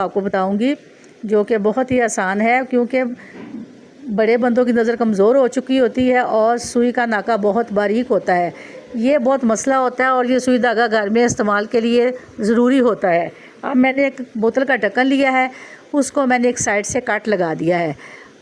आपको बताऊंगी जो कि बहुत ही आसान है, क्योंकि बड़े बंदों की नज़र कमज़ोर हो चुकी होती है और सुई का नाका बहुत बारीक होता है। ये बहुत मसला होता है और ये सुई धागा घर में इस्तेमाल के लिए ज़रूरी होता है। अब मैंने एक बोतल का ढक्कन लिया है, उसको मैंने एक साइड से काट लगा दिया है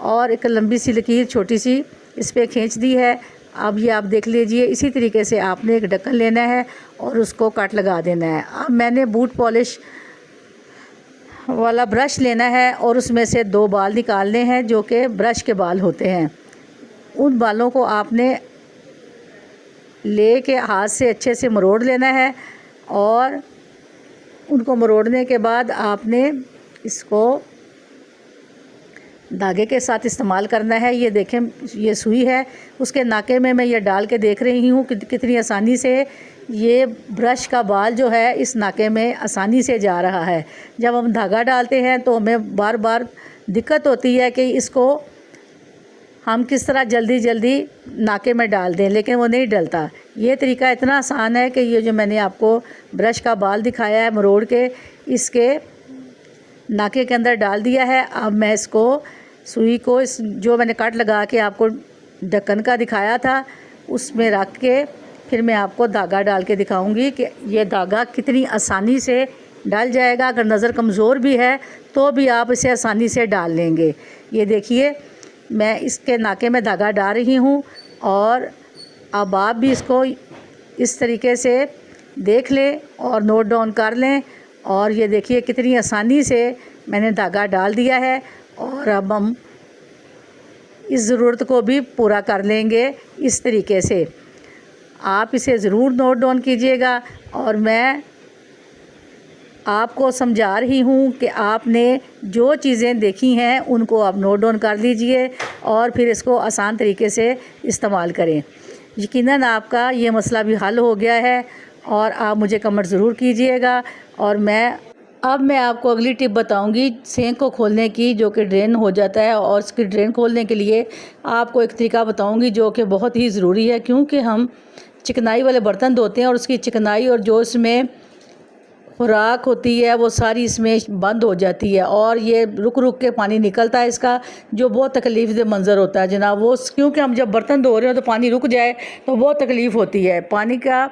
और एक लंबी सी लकीर छोटी सी इस पर खींच दी है। अब ये आप देख लीजिए, इसी तरीके से आपने एक ढक्कन लेना है और उसको काट लगा देना है। अब मैंने बूट पॉलिश वाला ब्रश लेना है और उसमें से 2 बाल निकालने हैं जो कि ब्रश के बाल होते हैं। उन बालों को आपने ले के हाथ से अच्छे से मरोड़ लेना है और उनको मरोड़ने के बाद आपने इसको धागे के साथ इस्तेमाल करना है। ये देखें, ये सुई है, उसके नाके में मैं ये डाल के देख रही हूँ कि कितनी आसानी से ये ब्रश का बाल जो है इस नाके में आसानी से जा रहा है। जब हम धागा डालते हैं तो हमें बार बार दिक्कत होती है कि इसको हम किस तरह जल्दी जल्दी नाके में डाल दें, लेकिन वो नहीं डलता। ये तरीका इतना आसान है कि ये जो मैंने आपको ब्रश का बाल दिखाया है मरोड़ के इसके नाके के अंदर डाल दिया है। अब मैं इसको सुई को इस जो मैंने कट लगा के आपको ढक्कन का दिखाया था उसमें रख के फिर मैं आपको धागा डाल के दिखाऊंगी कि ये धागा कितनी आसानी से डाल जाएगा। अगर नज़र कमज़ोर भी है तो भी आप इसे आसानी से डाल लेंगे। ये देखिए, मैं इसके नाके में धागा डाल रही हूँ और अब आप भी इसको इस तरीके से देख लें और नोट डाउन कर लें। और ये देखिए कितनी आसानी से मैंने धागा डाल दिया है और अब हम इस ज़रूरत को भी पूरा कर लेंगे इस तरीके से। आप इसे ज़रूर नोट डाउन कीजिएगा और मैं आपको समझा रही हूँ कि आपने जो चीज़ें देखी हैं उनको आप नोट डाउन कर लीजिए और फिर इसको आसान तरीके से इस्तेमाल करें। यकीनन आपका ये मसला भी हल हो गया है और आप मुझे कमेंट ज़रूर कीजिएगा। और मैं आपको अगली टिप बताऊंगी सिंक को खोलने की, जो कि ड्रेन हो जाता है। और इसकी ड्रेन खोलने के लिए आपको एक तरीका बताऊंगी जो कि बहुत ही ज़रूरी है, क्योंकि हम चिकनाई वाले बर्तन धोते हैं और उसकी चिकनाई और जो इसमें खुराक होती है वो सारी इसमें बंद हो जाती है और ये रुक रुक के पानी निकलता है इसका, जो बहुत तकलीफ़ दे मंज़र होता है जनाब। वो क्योंकि हम जब बर्तन धो रहे हो तो पानी रुक जाए तो बहुत तकलीफ़ होती है। पानी का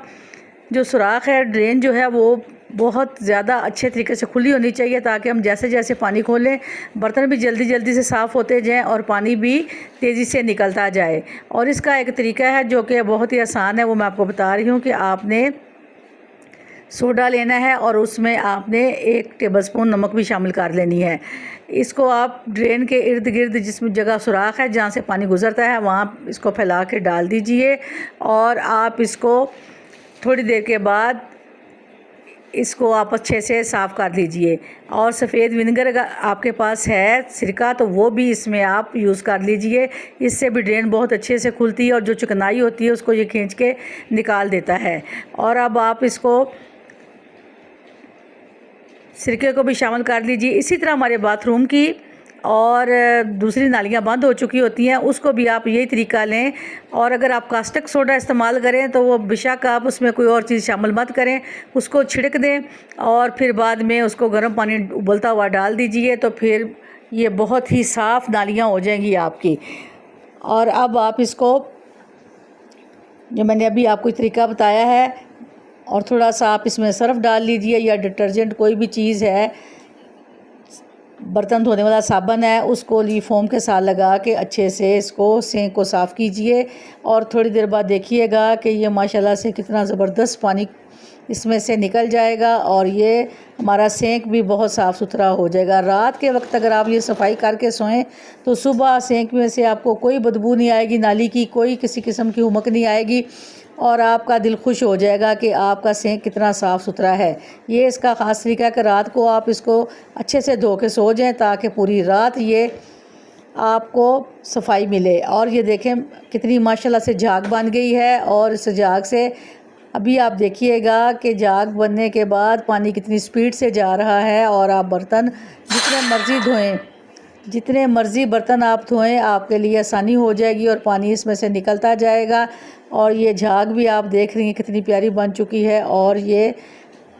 जो सुराख है, ड्रेन जो है, वो बहुत ज़्यादा अच्छे तरीके से खुली होनी चाहिए ताकि हम जैसे जैसे पानी खोलें बर्तन भी जल्दी जल्दी से साफ़ होते जाएं और पानी भी तेज़ी से निकलता जाए। और इसका एक तरीका है जो कि बहुत ही आसान है, वो मैं आपको बता रही हूँ कि आपने सोडा लेना है और उसमें आपने 1 टेबलस्पून नमक भी शामिल कर लेनी है। इसको आप ड्रेन के इर्द गिर्द जिसमें जगह सुराख है जहाँ से पानी गुज़रता है वहाँ इसको फैला के डाल दीजिए और आप इसको थोड़ी देर के बाद इसको आप अच्छे से साफ़ कर लीजिए। और सफ़ेद विनेगर अगर आपके पास है, सिरका, तो वो भी इसमें आप यूज़ कर लीजिए। इससे भी ड्रेन बहुत अच्छे से खुलती है और जो चिकनाई होती है उसको ये खींच के निकाल देता है। और अब आप इसको सिरके को भी शामिल कर लीजिए। इसी तरह हमारे बाथरूम की और दूसरी नालियाँ बंद हो चुकी होती हैं, उसको भी आप यही तरीका लें। और अगर आप कास्टिक सोडा इस्तेमाल करें तो वो बेशक आप उसमें कोई और चीज़ शामिल मत करें, उसको छिड़क दें और फिर बाद में उसको गर्म पानी उबलता हुआ डाल दीजिए, तो फिर ये बहुत ही साफ़ नालियाँ हो जाएंगी आपकी। और अब आप इसको, जो मैंने अभी आपको तरीका बताया है, और थोड़ा सा आप इसमें सर्फ डाल लीजिए या डिटर्जेंट, कोई भी चीज़ है, बर्तन धोने वाला साबन है, उसको फोम के साथ लगा के अच्छे से इसको सिंक को साफ़ कीजिए। और थोड़ी देर बाद देखिएगा कि ये माशाल्लाह से कितना ज़बरदस्त पानी इसमें से निकल जाएगा और ये हमारा सिंक भी बहुत साफ़ सुथरा हो जाएगा। रात के वक्त अगर आप ये सफाई करके सोएं तो सुबह सिंक में से आपको कोई बदबू नहीं आएगी, नाली की कोई किसी किस्म की उमक नहीं आएगी और आपका दिल खुश हो जाएगा कि आपका सिंक कितना साफ़ सुथरा है। ये इसका ख़ास तरीका है कि रात को आप इसको अच्छे से धो के सो जाएं ताकि पूरी रात ये आपको सफाई मिले। और ये देखें कितनी माशाल्लाह से झाग बन गई है और इस झाग से अभी आप देखिएगा कि झाग बनने के बाद पानी कितनी स्पीड से जा रहा है। और आप बर्तन जितने मर्ज़ी धोएं, जितने मर्ज़ी बर्तन आप धोएं, आपके लिए आसानी हो जाएगी और पानी इसमें से निकलता जाएगा। और ये झाग भी आप देख रही हैं कितनी प्यारी बन चुकी है और ये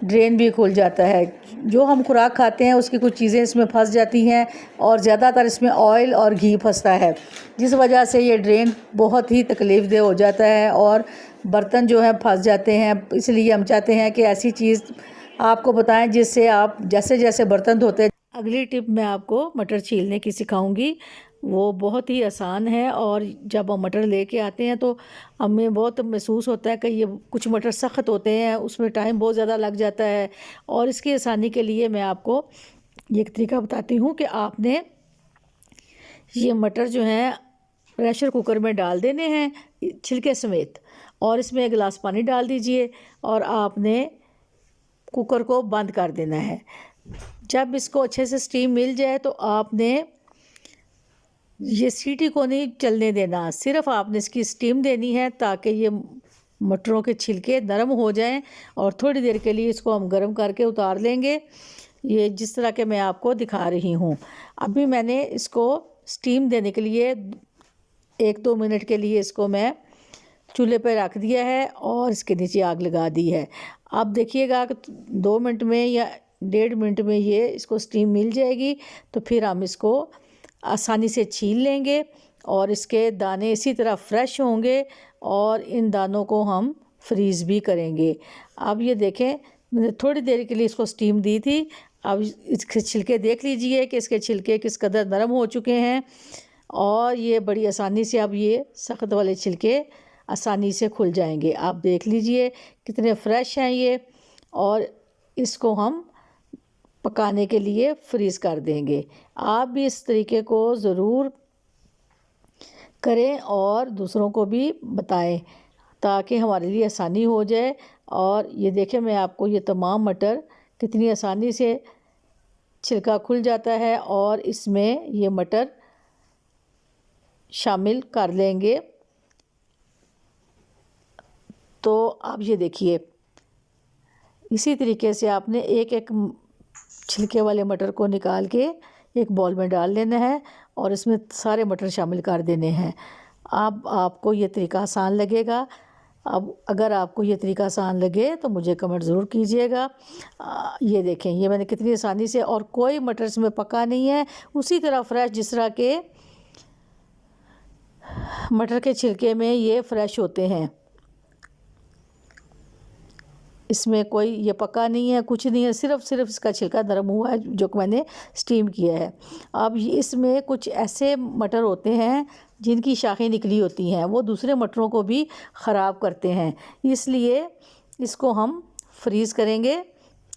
ड्रेन भी खुल जाता है। जो हम खुराक खाते हैं उसकी कुछ चीज़ें इसमें फंस जाती हैं और ज़्यादातर इसमें ऑयल और घी फंसता है, जिस वजह से ये ड्रेन बहुत ही तकलीफ़देह हो जाता है और बर्तन जो है फंस जाते हैं। इसलिए हम चाहते हैं कि ऐसी चीज़ आपको बताएं जिससे आप जैसे जैसे बर्तन धोते हैं। अगली टिप मैं आपको मटर छीलने की सिखाऊंगी। वो बहुत ही आसान है और जब हम मटर लेके आते हैं तो हमें बहुत महसूस होता है कि ये कुछ मटर सख्त होते हैं, उसमें टाइम बहुत ज़्यादा लग जाता है। और इसकी आसानी के लिए मैं आपको ये एक तरीका बताती हूँ कि आपने ये मटर जो हैं प्रेशर कुकर में डाल देने हैं छिलके समेत, और इसमें एक गिलास पानी डाल दीजिए और आपने कुकर को बंद कर देना है। जब इसको अच्छे से स्टीम मिल जाए तो आपने ये सीटी को नहीं चलने देना, सिर्फ आपने इसकी स्टीम देनी है ताकि ये मटरों के छिलके नरम हो जाएं। और थोड़ी देर के लिए इसको हम गर्म करके उतार लेंगे, ये जिस तरह के मैं आपको दिखा रही हूँ। अभी मैंने इसको स्टीम देने के लिए 1-2 मिनट के लिए इसको मैं चूल्हे पर रख दिया है और इसके नीचे आग लगा दी है। अब देखिएगा कि 2 मिनट में या 1.5 मिनट में ये इसको स्टीम मिल जाएगी, तो फिर हम इसको आसानी से छील लेंगे और इसके दाने इसी तरह फ्रेश होंगे और इन दानों को हम फ्रीज़ भी करेंगे। अब ये देखें, मैंने थोड़ी देर के लिए इसको स्टीम दी थी। अब इसके छिलके देख लीजिए कि इसके छिलके किस कदर नरम हो चुके हैं और ये बड़ी आसानी से अब ये सख्त वाले छिलके आसानी से खुल जाएंगे। आप देख लीजिए कितने फ्रेश हैं ये, और इसको हम पकाने के लिए फ्रीज़ कर देंगे। आप भी इस तरीके को ज़रूर करें और दूसरों को भी बताएं ताकि हमारे लिए आसानी हो जाए। और ये देखें, मैं आपको ये तमाम मटर कितनी आसानी से छिलका खुल जाता है और इसमें ये मटर शामिल कर लेंगे। तो आप ये देखिए, इसी तरीके से आपने एक एक छिलके वाले मटर को निकाल के एक बॉल में डाल लेना है और इसमें सारे मटर शामिल कर देने हैं। अब आपको ये तरीका आसान लगेगा। अब अगर आपको ये तरीका आसान लगे तो मुझे कमेंट ज़रूर कीजिएगा। ये देखें, ये मैंने कितनी आसानी से, और कोई मटर इसमें पका नहीं है, उसी तरह फ्रेश जिस तरह के मटर के छिलके में ये फ्रेश होते हैं। इसमें कोई ये पका नहीं है, कुछ नहीं है, सिर्फ इसका छिलका नरम हुआ है जो कि मैंने स्टीम किया है। अब इसमें कुछ ऐसे मटर होते हैं जिनकी शाखें निकली होती हैं, वो दूसरे मटरों को भी ख़राब करते हैं, इसलिए इसको हम फ्रीज़ करेंगे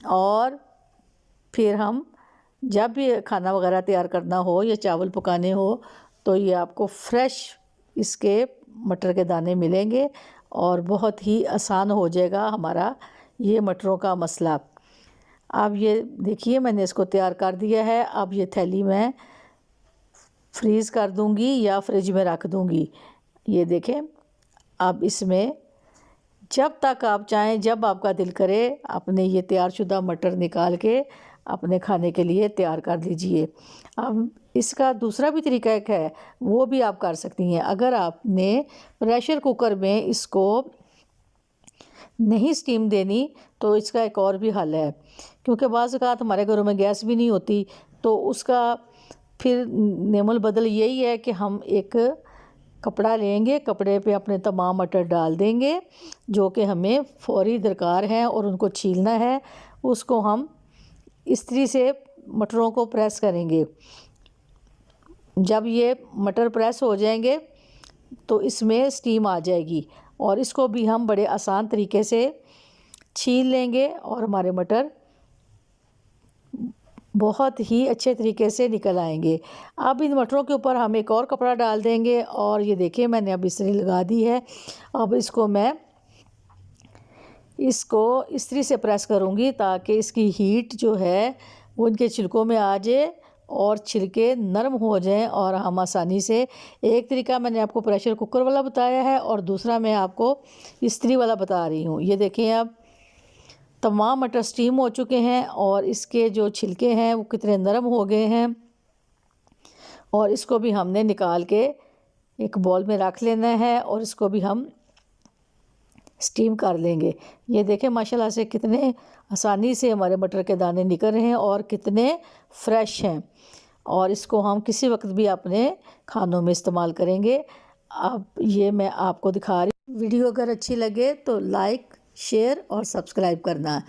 और फिर हम जब भी खाना वगैरह तैयार करना हो या चावल पकाने हो तो ये आपको फ्रेश इसके मटर के दाने मिलेंगे और बहुत ही आसान हो जाएगा हमारा ये मटरों का मसला। अब ये देखिए, मैंने इसको तैयार कर दिया है। अब ये थैली मैं फ्रीज़ कर दूंगी या फ्रिज में रख दूंगी। ये देखें, अब इसमें जब तक आप चाहें, जब आपका दिल करे, अपने ये तैयारशुदा मटर निकाल के अपने खाने के लिए तैयार कर लीजिए। अब इसका दूसरा भी तरीका एक है, वो भी आप कर सकती हैं। अगर आपने प्रेशर कुकर में इसको नहीं स्टीम देनी तो इसका एक और भी हल है, क्योंकि बाज़ औक़ात हमारे घरों में गैस भी नहीं होती, तो उसका फिर नेमल बदल यही है कि हम एक कपड़ा लेंगे, कपड़े पे अपने तमाम मटर डाल देंगे जो कि हमें फ़ौरी दरकार हैं और उनको छीलना है। उसको हम इस्त्री से मटरों को प्रेस करेंगे। जब ये मटर प्रेस हो जाएंगे तो इसमें स्टीम आ जाएगी और इसको भी हम बड़े आसान तरीके से छील लेंगे और हमारे मटर बहुत ही अच्छे तरीके से निकल आएंगे। अब इन मटरों के ऊपर हम एक और कपड़ा डाल देंगे और ये देखिए, मैंने अब इस्त्री लगा दी है। अब इसको इस्त्री से प्रेस करूँगी ताकि इसकी हीट जो है वो इनके छिलकों में आ जाए और छिलके नरम हो जाएं और हम आसानी से, एक तरीका मैंने आपको प्रेशर कुकर वाला बताया है और दूसरा मैं आपको इस्त्री वाला बता रही हूँ। ये देखें, अब तमाम मटर स्टीम हो चुके हैं और इसके जो छिलके हैं वो कितने नरम हो गए हैं, और इसको भी हमने निकाल के एक बॉल में रख लेना है और इसको भी हम स्टीम कर लेंगे। ये देखें माशाल्लाह से कितने आसानी से हमारे मटर के दाने निकल रहे हैं और कितने फ्रेश हैं, और इसको हम किसी वक्त भी अपने खानों में इस्तेमाल करेंगे। अब ये मैं आपको दिखा रही हूँ। वीडियो अगर अच्छी लगे तो लाइक, शेयर और सब्सक्राइब करना।